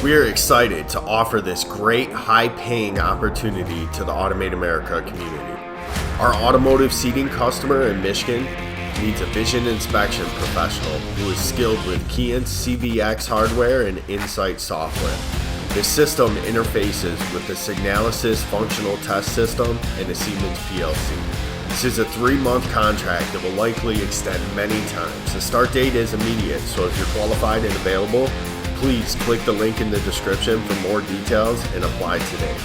We are excited to offer this great high-paying opportunity to the Automate America community. Our automotive seating customer in Michigan needs a vision inspection professional who is skilled with Keyence CVX hardware and Insight software. This system interfaces with the Signalysis functional test system and the Siemens PLC. This is a 3-month contract that will likely extend many times. The start date is immediate, so if you're qualified and available, please click the link in the description for more details and apply today.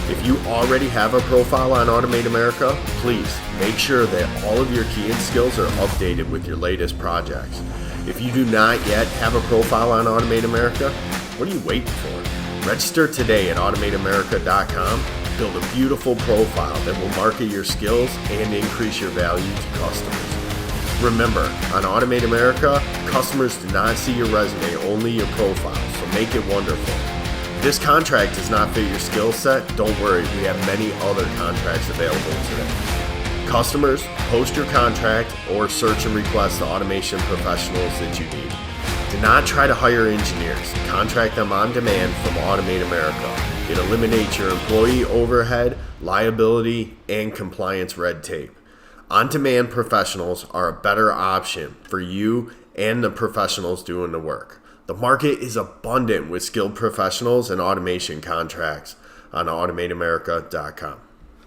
If you already have a profile on Automate America, please make sure that all of your Keyence skills are updated with your latest projects. If you do not yet have a profile on Automate America, what are you waiting for? Register today at automateamerica.com. Build a beautiful profile that will market your skills and increase your value to customers. Remember, on Automate America, customers do not see your resume, only your profile, so make it wonderful. If this contract does not fit your skill set, don't worry, we have many other contracts available today. Customers, post your contract or search and request the automation professionals that you need. Do not try to hire engineers. Contract them on demand from Automate America. It eliminates your employee overhead, liability, and compliance red tape. On-demand professionals are a better option for you and the professionals doing the work. The market is abundant with skilled professionals and automation contracts on automateamerica.com.